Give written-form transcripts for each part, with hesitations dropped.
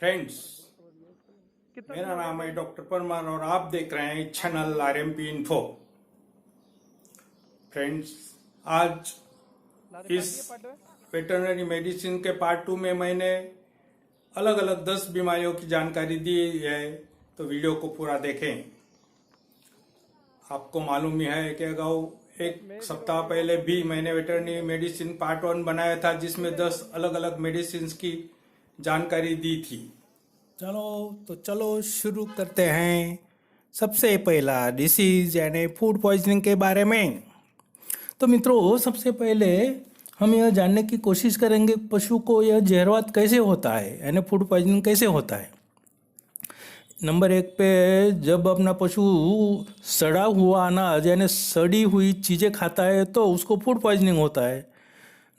Friends, मेरा नाम है डॉक्टर परमार और आप देख रहे हैं चैनल आरएमपी इन्फो। फ्रेंड्स, आज इस वेटरनरी मेडिसिन के पार्ट 2 में मैंने अलग अलग 10 बीमारियों की जानकारी दी है, तो वीडियो को पूरा देखें। आपको मालूम ही है कि अगाऊ एक सप्ताह पहले भी मैंने वेटरनरी मेडिसिन पार्ट 1 बनाया था, जिसमें 10 अलग अलग मेडिसिन की जानकारी दी थी। चलो शुरू करते हैं। सबसे पहला डिसीज यानी फूड पॉइजनिंग के बारे में। तो मित्रों, सबसे पहले हम यह जानने की कोशिश करेंगे पशु को यह जहरवात कैसे होता है, यानी फूड पॉइजनिंग कैसे होता है। नंबर 1 पे जब अपना पशु सड़ा हुआ अनाज यानी सड़ी हुई चीज़ें खाता है तो उसको फूड पॉइजनिंग होता है।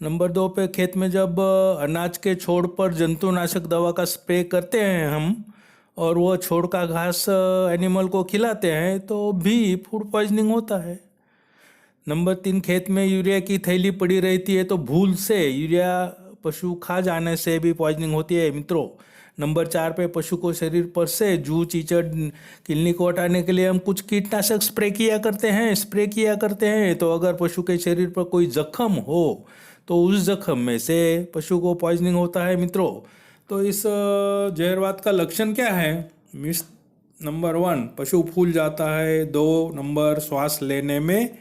नंबर 2 पे खेत में जब अनाज के छोड़ पर जंतुनाशक दवा का स्प्रे करते हैं हम, और वह छोड़ का घास एनिमल को खिलाते हैं तो भी फूड पॉइजनिंग होता है। नंबर 3, खेत में यूरिया की थैली पड़ी रहती है तो भूल से यूरिया पशु खा जाने से भी पॉइजनिंग होती है मित्रों। नंबर 4 पे पशु को शरीर पर से जू चीचड़ किलनी को हटाने के लिए हम कुछ कीटनाशक स्प्रे किया करते हैं। तो अगर पशु के शरीर पर कोई जख्म हो तो उस जख्म में से पशु को पॉइजनिंग होता है मित्रों। तो इस जहरवात का लक्षण क्या है? नंबर 1, पशु फूल जाता है। 2 नंबर, श्वास लेने में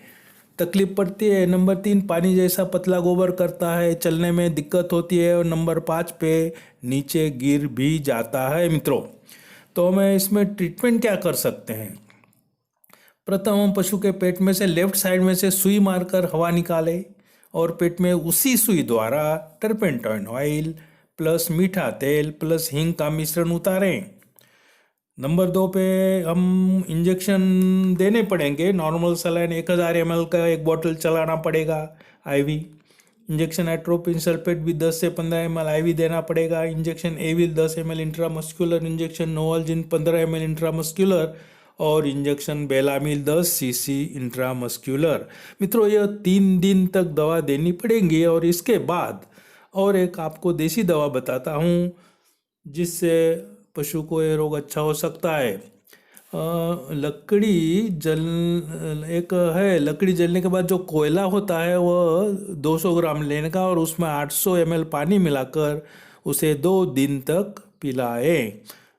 तकलीफ पड़ती है। नंबर 3, पानी जैसा पतला गोबर करता है, चलने में दिक्कत होती है। और नंबर 5 पे नीचे गिर भी जाता है मित्रों। तो हमें इसमें ट्रीटमेंट क्या कर सकते हैं? प्रथम, हम पशु के पेट में से लेफ्ट साइड में से सुई मारकर हवा निकालें और पेट में उसी सुई द्वारा टर्पेंटाइन ऑयल प्लस मीठा तेल प्लस हींग का मिश्रण उतारें। नंबर 2 पे हम इंजेक्शन देने पड़ेंगे। नॉर्मल सलाइन 1000 ml का एक बॉटल चलाना पड़ेगा आईवी। इंजेक्शन एट्रोपिन सल्फेट भी 10 से 15 ml आईवी देना पड़ेगा। Injection Avil 10 ml intramuscular, injection Novalgin 15 ml intramuscular और इंजेक्शन बेलामिल 10 cc इंट्रामस्क्यूलर। मित्रों, यह 3 दिन तक दवा देनी पड़ेगी। और इसके बाद और एक आपको देसी दवा बताता हूँ जिससे पशु को ये रोग अच्छा हो सकता है। लकड़ी जलने के बाद जो कोयला होता है वह 200 ग्राम लेने का और उसमें 800 ml पानी मिलाकर उसे 2 दिन तक पिलाएं।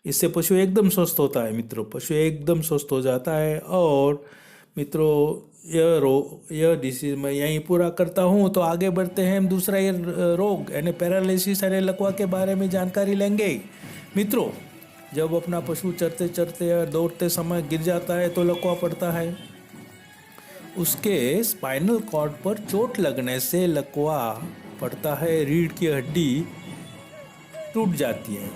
इससे पशु एकदम स्वस्थ होता है मित्रों, पशु एकदम स्वस्थ हो जाता है। और मित्रों, यह डिसीज मैं यहीं पूरा करता हूँ। तो आगे बढ़ते हैं, हम दूसरा ये रोग यानी पैरालिसिस यानी लकवा के बारे में जानकारी लेंगे। मित्रों, जब अपना पशु चरते चरते या दौड़ते समय गिर जाता है तो लकवा पड़ता है। उसके स्पाइनल कॉर्ड पर चोट लगने से लकवा पड़ता है। रीढ़ की हड्डी टूट जाती है।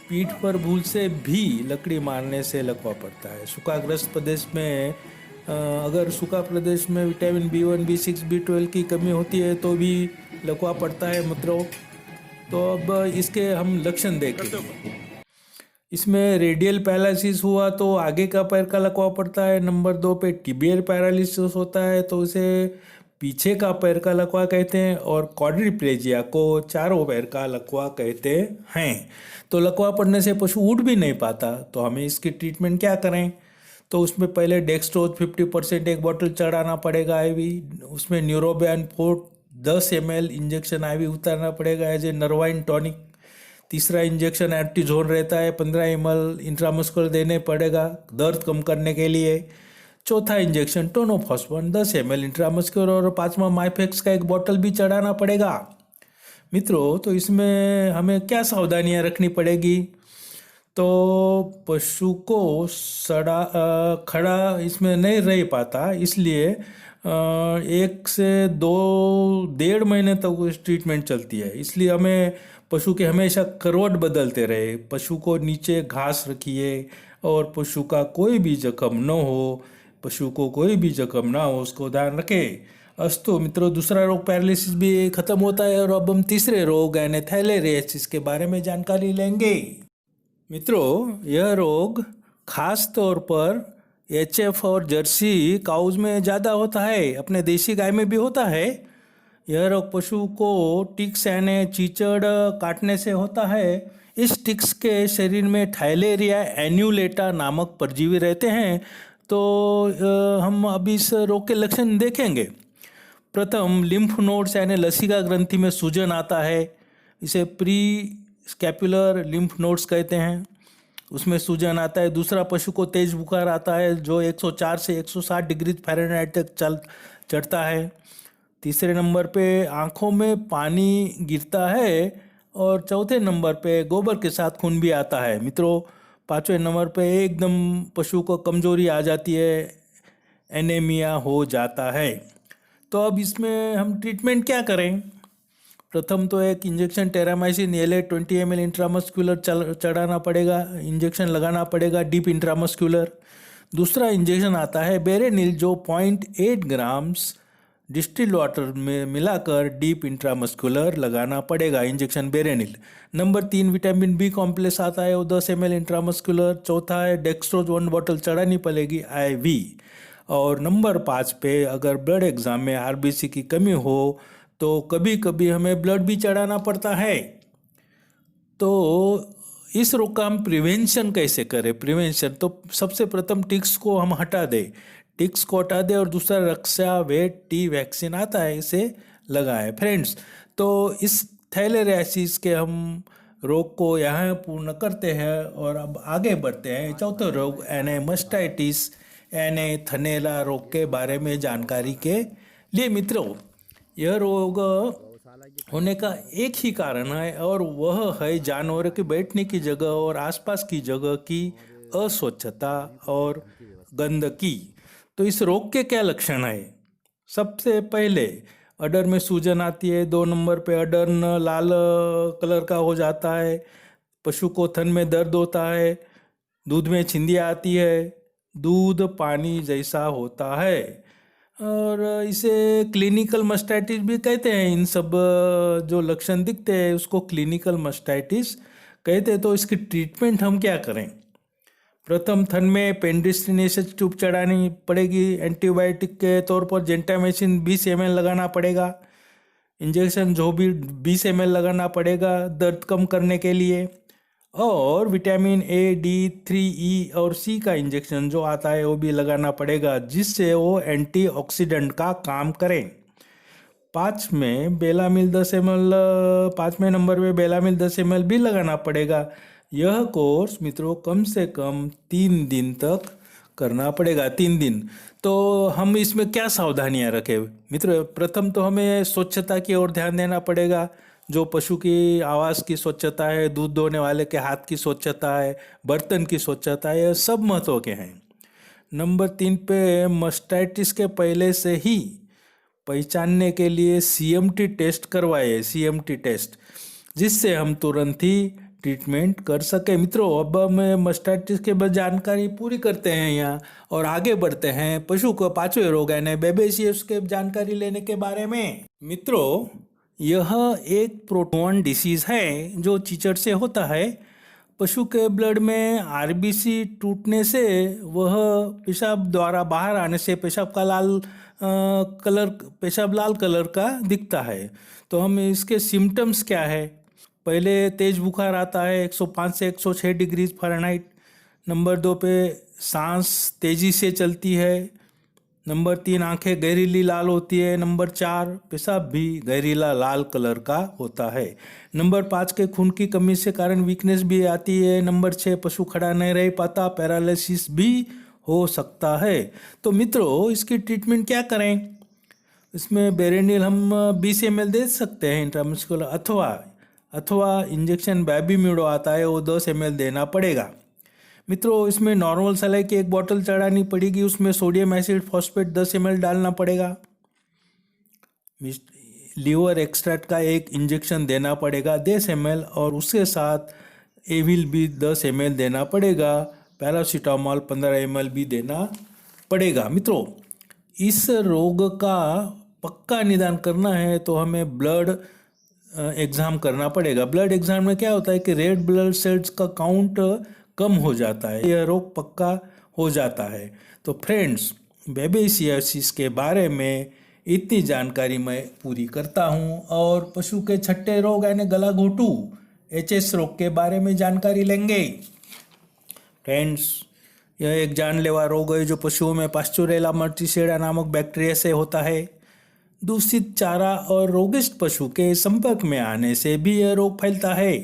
पीठ पर भूल से भी लकड़ी मारने से लकवा पड़ता है। सूखाग्रस्त प्रदेश में अगर सूखा प्रदेश में विटामिन B1, B6, B12 की कमी होती है तो भी लकवा पड़ता है मित्रों। तो अब इसके हम लक्षण देखेंगे। इसमें रेडियल पैरालिसिस हुआ तो आगे का पैर का लकवा पड़ता है। नंबर 2 पे टिबियल पैरालिसिस होता है तो उसे पीछे का पैर का लकवा कहते हैं। और क्वाड्रिप्लेजिया को चारों पैर का लकवा कहते हैं। तो लकवा पड़ने से पशु उठ भी नहीं पाता, तो हमें इसकी ट्रीटमेंट क्या करें? तो उसमें पहले डेक्सट्रोज 50% एक बोतल चढ़ाना पड़ेगा आईवी। उसमें न्यूरोबैन 10 ml इंजेक्शन आईवी उतारना पड़ेगा एज ए नर्वाइन टॉनिक। तीसरा इंजेक्शन एंटीजोन रहता है, 15 ml इंट्रामस्कुलर देने पड़ेगा दर्द कम करने के लिए। चौथा इंजेक्शन टोनोफॉस्फोन 10 ml इंट्रामस्कुलर और 5वां माइफेक्स का एक बोतल भी चढ़ाना पड़ेगा मित्रों। तो इसमें हमें क्या सावधानियां रखनी पड़ेगी? तो पशु को खड़ा इसमें नहीं रह पाता, इसलिए 1 से 2.5 महीने तक उस ट्रीटमेंट चलती है। इसलिए हमें पशु के हमेशा करवट बदलते रहे। पशु को नीचे घास रखिए और पशु का कोई भी जख्म न हो, उसको ध्यान रखें। अस्तु मित्रों, दूसरा रोग पैरालिसिस भी खत्म होता है। और अब हम तीसरे रोग यानी थैलेरियासिस के बारे में जानकारी लेंगे। मित्रों, यह रोग खास तौर पर HF और जर्सी काउज में ज़्यादा होता है, अपने देसी गाय में भी होता है। यह रोग पशु को टिक्स यानी चीचड़ काटने से होता है। इस टिक्स के शरीर में थाइलेरिया एन्यूलेटा नामक परजीवी रहते हैं। तो हम अभी इस रोग के लक्षण देखेंगे। प्रथम, लिम्फ नोड्स यानी लसिका ग्रंथि में सूजन आता है, इसे प्री स्कैपुलर लिम्फ नोड्स कहते हैं, उसमें सूजन आता है। दूसरा, पशु को तेज बुखार आता है जो 104 से 160 डिग्री फ़ारेनहाइट तक चढ़ता है। तीसरे नंबर पे आँखों में पानी गिरता है और चौथे नंबर पे गोबर के साथ खून भी आता है। मित्रों, पांचवें नंबर पे एकदम पशु को कमजोरी आ जाती है, एनीमिया हो जाता है। तो अब इसमें हम ट्रीटमेंट क्या करें? प्रथम तो एक injection Terramycin L 20 ml intramuscular चढ़ाना पड़ेगा, इंजेक्शन लगाना पड़ेगा डीप इंट्रामस्कुलर। दूसरा इंजेक्शन आता है बेरेनिल जो 0.8 ग्राम्स डिस्टिल्ड वाटर में मिलाकर डीप इंट्रामस्कुलर लगाना पड़ेगा, injection Berenil. Number 3, vitamin B complex आता है, वो 10 ml इंट्रामस्कुलर। चौथा है डेक्सट्रोज 1 बॉटल चढ़ानी पड़ेगी IV। और नंबर 5 पे अगर ब्लड एग्जाम में RBC की कमी हो तो कभी कभी हमें ब्लड भी चढ़ाना पड़ता है। तो इस रोग का हम प्रिवेंशन कैसे करें? प्रिवेंशन तो सबसे प्रथम टिक्स को हम हटा दें, टिक्स को हटा दें। और दूसरा, रक्षा वेट टी वैक्सीन आता है, इसे लगाएं। फ्रेंड्स, तो इस थैलेरियासिस के हम रोग को यहाँ पूर्ण करते हैं और अब आगे बढ़ते हैं चौथे रोग यानी मस्टाइटिस यानी थनैला रोग के बारे में जानकारी के लिए। मित्रों, यह रोग होने का एक ही कारण है और वह है जानवरों के बैठने की जगह और आसपास की जगह की अस्वच्छता और गंदगी। तो इस रोग के क्या लक्षण है? सबसे पहले अडर में सूजन आती है। 2 नंबर पे अडर लाल कलर का हो जाता है। पशु को थन में दर्द होता है। दूध में छिंदियाँ आती है। दूध पानी जैसा होता है और इसे क्लिनिकल मस्टाइटिस भी कहते हैं। इन सब जो लक्षण दिखते हैं उसको क्लिनिकल मस्टाइटिस कहते हैं। तो इसकी ट्रीटमेंट हम क्या करें? प्रथम, थन में पेंडिस्टिनेशन ट्यूब चढ़ानी पड़ेगी। एंटीबायोटिक के तौर पर जेंटामाइसिन 20 ml लगाना पड़ेगा। इंजेक्शन जो भी 20 ml लगाना पड़ेगा दर्द कम करने के लिए। और विटामिन A, D, 3E और C का इंजेक्शन जो आता है वो भी लगाना पड़ेगा जिससे वो एंटीऑक्सीडेंट का काम करें। 5वें बेलामिल 10 ml, 5वें नंबर पे बेलामिल 10 ml भी लगाना पड़ेगा। यह कोर्स मित्रों कम से कम 3 दिन तक करना पड़ेगा, 3 दिन। तो हम इसमें क्या सावधानियां रखें? मित्रों, प्रथम तो हमें स्वच्छता की ओर ध्यान देना पड़ेगा। जो पशु की आवास की स्वच्छता है, दूध दोहने वाले के हाथ की स्वच्छता है, बर्तन की स्वच्छता है, यह सब महत्व के हैं। नंबर 3 पे मस्टाइटिस के पहले से ही पहचानने के लिए CMT टेस्ट करवाए, CMT टेस्ट, जिससे हम तुरंत ही ट्रीटमेंट कर सके। मित्रों, अब हम मस्टाइटिस के बाद जानकारी पूरी करते हैं यहाँ और आगे बढ़ते हैं पशु को 5वें रोग यानी बेबेसियस के जानकारी लेने के बारे में। मित्रों, यह एक प्रोटोन डिसीज है जो चीचड़ से होता है। पशु के ब्लड में RBC टूटने से वह पेशाब द्वारा बाहर आने से पेशाब लाल कलर का दिखता है। तो हम इसके सिम्टम्स क्या है? पहले तेज बुखार आता है 105 से 106 डिग्री फ़ारेनहाइट। नंबर 2 पे सांस तेजी से चलती है। नंबर 3, आंखें गहरीली लाल होती है। नंबर 4, पेशाब भी गहरीला लाल कलर का होता है। नंबर 5 के खून की कमी से कारण वीकनेस भी आती है। नंबर 6, पशु खड़ा नहीं रह पाता, पैरालिसिस भी हो सकता है। तो मित्रों, इसकी ट्रीटमेंट क्या करें? इसमें बेरेनिल हम 20 ml दे सकते हैं इंट्रामस्कुलर, अथवा इंजेक्शन बैबीम्यूडो आता है वो 10 ml देना पड़ेगा। मित्रों, इसमें नॉर्मल सलाई की 1 बॉटल चढ़ानी पड़ेगी, उसमें सोडियम एसिड फॉस्फेट 10 ml डालना पड़ेगा। लीवर एक्सट्रैक्ट का 1 इंजेक्शन देना पड़ेगा 10 ml और उसके साथ एविल भी 10 ml देना पड़ेगा। पैरासीटामोल 15 ml भी देना पड़ेगा। मित्रों, इस रोग का पक्का निदान करना है तो हमें ब्लड एग्ज़ाम करना पड़ेगा। ब्लड एग्ज़ाम में क्या होता है कि रेड ब्लड सेल्स का काउंट कम हो जाता है, यह रोग पक्का हो जाता है। तो फ्रेंड्स, बेबेसियसिस के बारे में इतनी जानकारी मैं पूरी करता हूँ और पशु के 6ठे रोग यानी गला घोटू एचएस रोग के बारे में जानकारी लेंगे। फ्रेंड्स, यह एक जानलेवा रोग है जो पशुओं में पास्चुरेला मर्टिसेरा नामक बैक्टीरिया से होता है। दूषित चारा और रोगिष्ट पशु के संपर्क में आने से भी यह रोग फैलता है।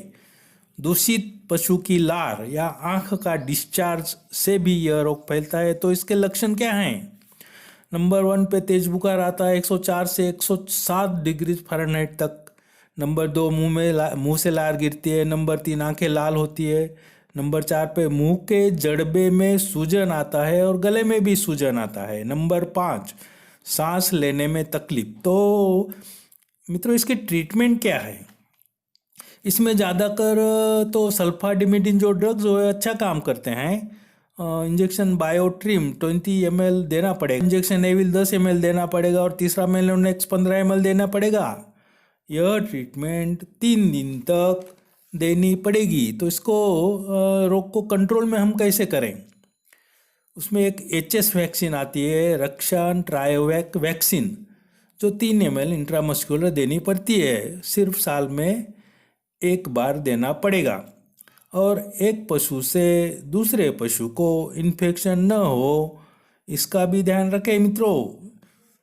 दूषित पशु की लार या आंख का डिस्चार्ज से भी यह रोग फैलता है। तो इसके लक्षण क्या हैं? नंबर 1 पे तेज बुखार आता है 104 से 107 डिग्री फ़ारेनहाइट तक। नंबर 2 मुंह से लार गिरती है। नंबर 3 आंखें लाल होती है। नंबर 4 पे मुंह के जड़बे में सूजन आता है और गले में भी सूजन आता है। नंबर 5 सांस लेने में तकलीफ। तो मित्रों, इसकी ट्रीटमेंट क्या है? इसमें ज़्यादातर तो सल्फाडिमिडिन जो ड्रग्स हो अच्छा काम करते हैं। इंजेक्शन बायोट्रिम 20 ml देना पड़ेगा। इंजेक्शन एविल 10 ml देना पड़ेगा और तीसरा मेलोनेक्स 15 ml देना पड़ेगा। यह ट्रीटमेंट 3 दिन तक देनी पड़ेगी। तो इसको रोग को कंट्रोल में हम कैसे करें? उसमें एक एचएस वैक्सीन आती है, रक्षान ट्रायोवैक वैक्सीन, जो 3 ml इंट्रामस्कुलर देनी पड़ती है। सिर्फ साल में एक बार देना पड़ेगा और एक पशु से दूसरे पशु को इन्फेक्शन न हो, इसका भी ध्यान रखें मित्रों।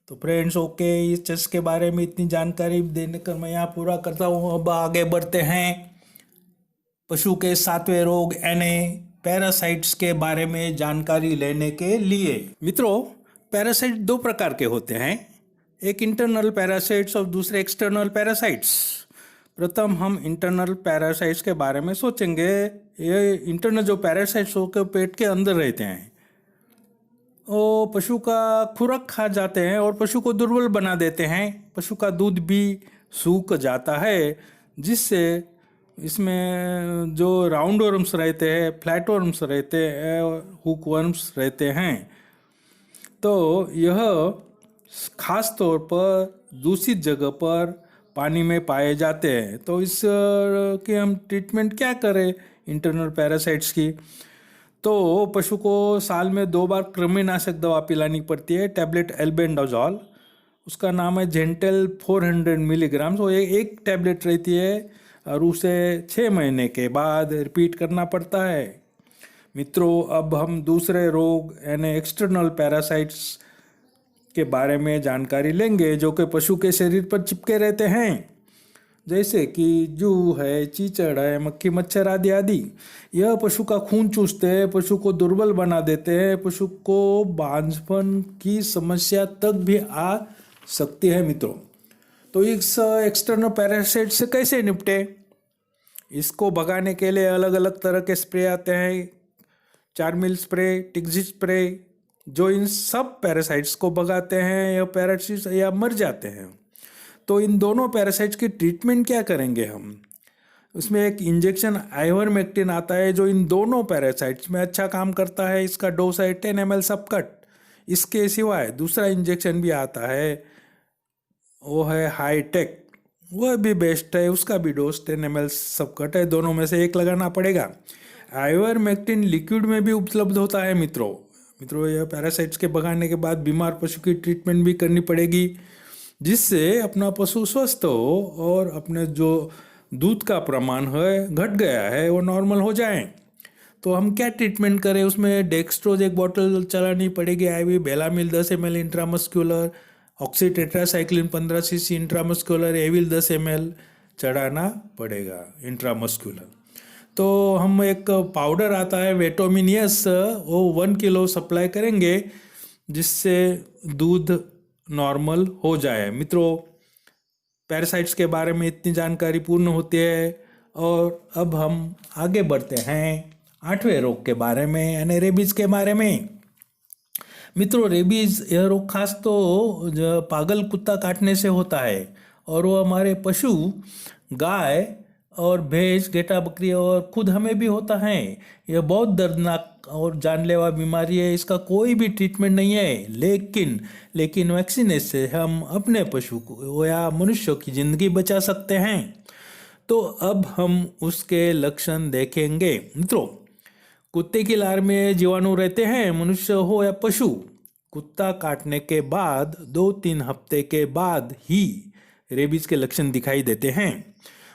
तो फ्रेंड्स, ओके, इस चीज़ के बारे में इतनी जानकारी देने कर मैं यहाँ पूरा करता हूँ। अब आगे बढ़ते हैं पशु के 7वें रोग यानी पैरासाइट्स के बारे में जानकारी लेने के लिए। मित्रों, पैरासाइट 2 प्रकार के होते हैं, एक इंटरनल पैरासाइट्स और दूसरे एक्सटर्नल पैरासाइट्स। प्रथम हम इंटरनल पैरासाइट्स के बारे में सोचेंगे। ये इंटरनल जो पैरासाइट्स होकर पेट के अंदर रहते हैं, वो पशु का खुराक खा जाते हैं और पशु को दुर्बल बना देते हैं। पशु का दूध भी सूख जाता है, जिससे इसमें जो राउंड वर्म्स रहते हैं, फ्लैट वर्म्स रहते हैं, हुक वर्म्स रहते हैं। तो यह खास तौर पर दूषित जगह पर पानी में पाए जाते हैं। तो इस की हम ट्रीटमेंट क्या करें इंटरनल पैरासाइट्स की? तो पशु को साल में 2 बार कृमिनाशक दवा पिलानी पड़ती है, टैबलेट एल्बेंडाजोल, उसका नाम है जेंटल 400 मिलीग्राम। तो एक टैबलेट रहती है और उसे 6 महीने के बाद रिपीट करना पड़ता है। मित्रों, अब हम दूसरे रोग यानी एक्सटर्नल पैरासाइट्स के बारे में जानकारी लेंगे, जो कि पशु के शरीर पर चिपके रहते हैं, जैसे कि जूं है, चीचड़ है, मक्खी मच्छर आदि आदि। यह पशु का खून चूसते हैं, पशु को दुर्बल बना देते हैं, पशु को बांझपन की समस्या तक भी आ सकती है मित्रों। तो इस एक्सटर्नल पैरासाइट से कैसे निपटे? इसको भगाने के लिए अलग अलग तरह के स्प्रे आते हैं, चारमिल स्प्रे, टिक्जिट स्प्रे, जो इन सब पैरासाइट्स को भगाते हैं या पैरासाइट्स या मर जाते हैं। तो इन दोनों पैरासाइट्स की ट्रीटमेंट क्या करेंगे हम? उसमें एक इंजेक्शन आइवरमेक्टिन आता है, जो इन दोनों पैरासाइट्स में अच्छा काम करता है। इसका डोज है 10 ml सबकट। इसके सिवाय दूसरा इंजेक्शन भी आता है, वो है हाईटेक, वह भी बेस्ट है, उसका भी डोज 10 ml सबकट है। दोनों में से एक लगाना पड़ेगा। आइवरमेक्टिन लिक्विड में भी उपलब्ध होता है मित्रों। यह पैरासाइट्स के भगाने के बाद बीमार पशु की ट्रीटमेंट भी करनी पड़ेगी, जिससे अपना पशु स्वस्थ हो और अपने जो दूध का प्रमाण है घट गया है वो नॉर्मल हो जाए। तो हम क्या ट्रीटमेंट करें? उसमें डेक्स्ट्रोज 1 बॉटल चलानी पड़ेगी, IV Belamyl 10 ml intramuscular, oxytetracycline 15 cc intramuscular, Avil 10 ml चढ़ाना पड़ेगा इंट्रामस्कुलर। तो हम एक पाउडर आता है वेटोमिनियस, वो 1 किलो सप्लाई करेंगे, जिससे दूध नॉर्मल हो जाए। मित्रों, पैरासाइट्स के बारे में इतनी जानकारी पूर्ण होती है। और अब हम आगे बढ़ते हैं 8वें रोग के बारे में यानी रेबीज के बारे में। मित्रों, रेबीज यह रोग खास तो पागल कुत्ता काटने से होता है और वो हमारे पशु, गाय और भैंस, गेटा, बकरी और खुद हमें भी होता है। यह बहुत दर्दनाक और जानलेवा बीमारी है। इसका कोई भी ट्रीटमेंट नहीं है, लेकिन वैक्सीनेशन से हम अपने पशु को या मनुष्यों की ज़िंदगी बचा सकते हैं। तो अब हम उसके लक्षण देखेंगे। मित्रों, कुत्ते की लार में जीवाणु रहते हैं, मनुष्य हो या पशु। कुत्ता काटने के बाद 2-3 हफ्ते के बाद ही रेबीज के लक्षण दिखाई देते हैं।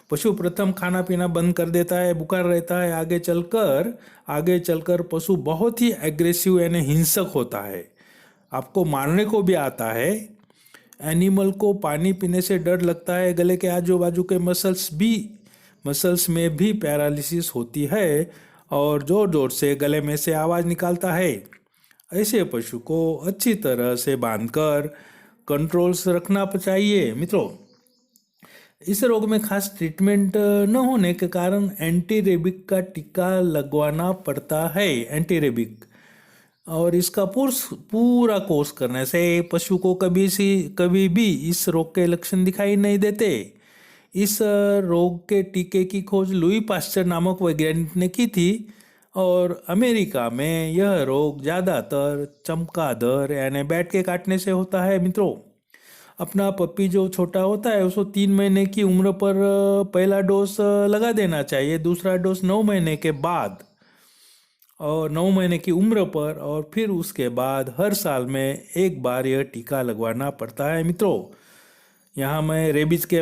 पशु प्रथम खाना पीना बंद कर देता है, बुखार रहता है, आगे चलकर पशु बहुत ही एग्रेसिव यानी हिंसक होता है, आपको मारने को भी आता है। एनिमल को पानी पीने से डर लगता है, गले के आजू बाजू के मसल्स में भी पैरालिसिस होती है और जोर जोर से गले में से आवाज़ निकालता है। ऐसे पशु को अच्छी तरह से बांधकर कंट्रोल्स रखना चाहिए। मित्रों, इस रोग में खास ट्रीटमेंट न होने के कारण एंटी रेबिक का टीका लगवाना पड़ता है, एंटी रेबिक। और इसका पूरा कोर्स करने से पशु को कभी भी इस रोग के लक्षण दिखाई नहीं देते। इस रोग के टीके की खोज लुई पास्चर नामक वैज्ञानिक ने की थी और अमेरिका में यह रोग ज़्यादातर चमगादड़ यानी बैट के काटने से होता है। मित्रों, अपना पप्पी जो छोटा होता है उसको 3 महीने की उम्र पर पहला डोज लगा देना चाहिए, दूसरा डोज 9 महीने के बाद और 9 महीने की उम्र पर, और फिर उसके बाद हर साल में एक बार यह टीका लगवाना पड़ता है। मित्रों, यहाँ मैं रेबीज के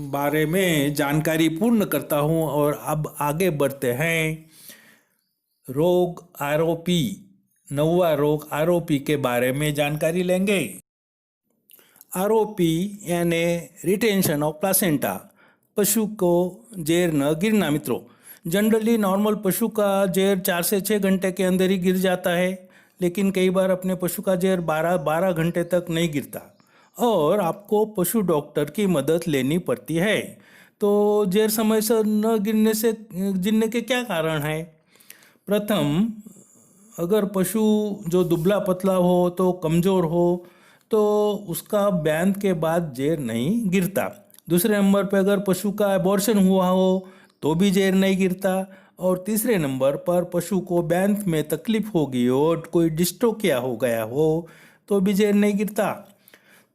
बारे में जानकारी पूर्ण करता हूँ और अब आगे बढ़ते हैं। रोग आरओपी, 9वां रोग आरओपी के बारे में जानकारी लेंगे। आरओपी यानी रिटेंशन ऑफ प्लासेंटा, पशु को जेर न गिरना। मित्रों, जनरली नॉर्मल पशु का जेर 4 से 6 घंटे के अंदर ही गिर जाता है, लेकिन कई बार अपने पशु का जेर 12 घंटे तक नहीं गिरता और आपको पशु डॉक्टर की मदद लेनी पड़ती है। तो जेर समय से न गिरने के क्या कारण हैं? प्रथम, अगर पशु जो दुबला पतला हो तो कमज़ोर हो तो उसका बैंड के बाद जेर नहीं गिरता। दूसरे नंबर पर अगर पशु का एबॉर्शन हुआ हो तो भी जेर नहीं गिरता। और तीसरे नंबर पर पशु को बैंड में तकलीफ होगी और कोई डिस्ट्रोफिया हो गया हो तो भी जेर नहीं गिरता।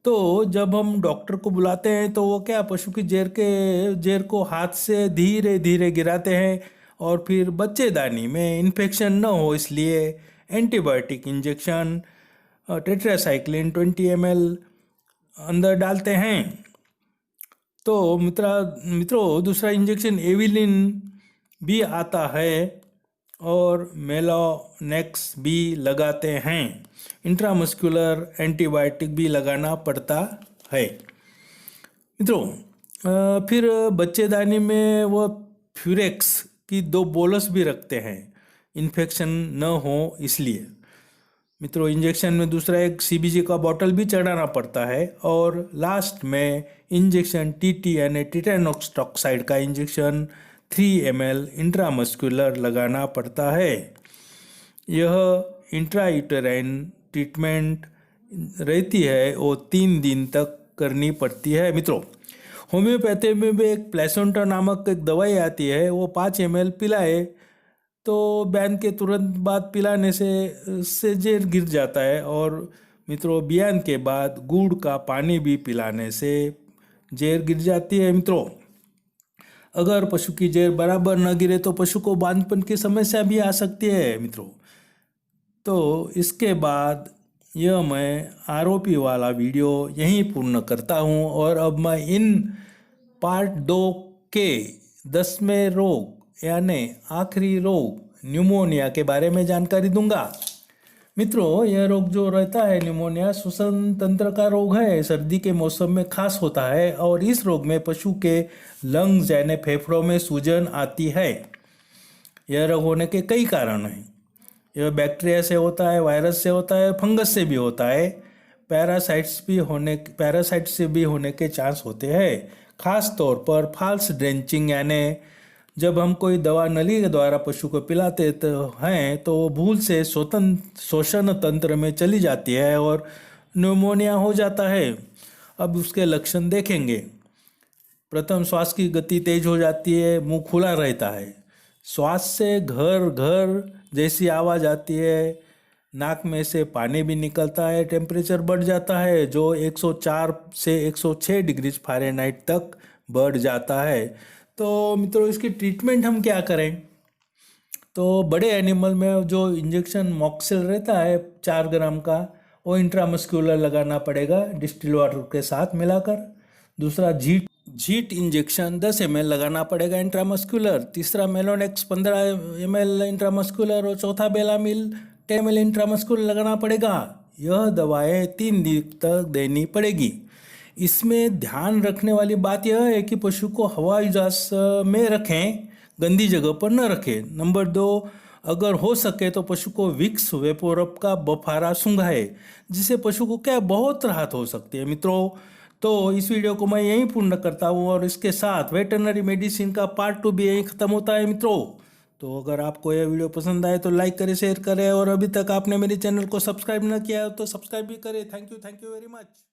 तो जब हम डॉक्टर को बुलाते हैं तो वो क्या पशु की जेर को हाथ से धीरे धीरे गिराते हैं और फिर बच्चेदानी में इन्फेक्शन न हो इसलिए एंटीबायोटिक इंजेक्शन टेट्रासाइक्लिन 20 ml अंदर डालते हैं। तो मित्रों, दूसरा इंजेक्शन एविलिन भी आता है और मेलोनेक्स भी लगाते हैं। इंट्रामस्कुलर एंटीबायोटिक भी लगाना पड़ता है। मित्रों, फिर बच्चेदानी में वो फ्यूरेक्स की 2 बोलस भी रखते हैं, इन्फेक्शन न हो इसलिए। मित्रों, इंजेक्शन में दूसरा एक सीबीजी का बॉटल भी चढ़ाना पड़ता है और लास्ट में इंजेक्शन टीटी यानी टिटेनॉक्स टॉक्साइड का इंजेक्शन 3 ml इंट्रामस्कुलर लगाना पड़ता है। यह इंट्रायूटेराइन ट्रीटमेंट रहती है वो 3 दिन तक करनी पड़ती है। मित्रों, होम्योपैथी में भी एक प्लेसेंटा नामक एक दवाई आती है, वो 5 ml पिलाए तो बयान के तुरंत बाद पिलाने से जेर गिर जाता है। और मित्रों, बयान के बाद गुड़ का पानी भी पिलाने से जेर गिर जाती है। मित्रों, अगर पशु की जेर बराबर न गिरे तो पशु को बांझपन की समस्या भी आ सकती है। मित्रों, तो इसके बाद यह मैं आरओपी वाला वीडियो यहीं पूर्ण करता हूँ और अब मैं इन पार्ट 2 के 10वें रोग यानी आखिरी रोग न्यूमोनिया के बारे में जानकारी दूंगा। मित्रों, यह रोग जो रहता है न्यूमोनिया श्वसन तंत्र का रोग है, सर्दी के मौसम में खास होता है और इस रोग में पशु के लंग्स यानी फेफड़ों में सूजन आती है। यह रोग होने के कई कारण हैं। यह बैक्टीरिया से होता है, वायरस से होता है, फंगस से भी होता है, पैरासाइट से भी होने के चांस होते हैं। खास तौर पर फॉल्स ड्रेंचिंग यानी जब हम कोई दवा नली के द्वारा पशु को पिलाते हैं तो वो भूल से श्वसन तंत्र में चली जाती है और न्यूमोनिया हो जाता है। अब उसके लक्षण देखेंगे। प्रथम, श्वास की गति तेज हो जाती है, मुंह खुला रहता है, श्वास से घर घर जैसी आवाज़ आती है, नाक में से पानी भी निकलता है, टेम्परेचर बढ़ जाता है जो 104 से 106 डिग्री फ़ारेनहाइट तक बढ़ जाता है। तो मित्रों, इसकी ट्रीटमेंट हम क्या करें? तो बड़े एनिमल में जो इंजेक्शन मॉक्सिल रहता है 4 ग्राम का, वो इंट्रामस्कुलर लगाना पड़ेगा डिस्टिल वाटर के साथ मिलाकर। दूसरा, जीट इंजेक्शन 10 ml लगाना पड़ेगा इंट्रामस्कुलर, तीसरा मेलोनेक्स 15 ml इंट्रामस्कुलर और चौथा बेलामिल 10 ml इंट्रामस्कुलर लगाना पड़ेगा। यह दवाएं 3 दिन तक देनी पड़ेगी। इसमें ध्यान रखने वाली बात यह है कि पशु को हवा उजास में रखें, गंदी जगह पर न रखें। नंबर 2, अगर हो सके तो पशु को विक्स वेपोरब का बफारा सूंघाए, जिससे पशु को क्या बहुत राहत हो सकती है। मित्रों, तो इस वीडियो को मैं यहीं पूर्ण करता हूँ और इसके साथ वेटरनरी मेडिसिन का पार्ट 2 भी यहीं ख़त्म होता है। मित्रों, तो अगर आपको यह वीडियो पसंद आए तो लाइक करें, शेयर करें और अभी तक आपने मेरे चैनल को सब्सक्राइब न किया तो सब्सक्राइब भी करें। Thank you very much.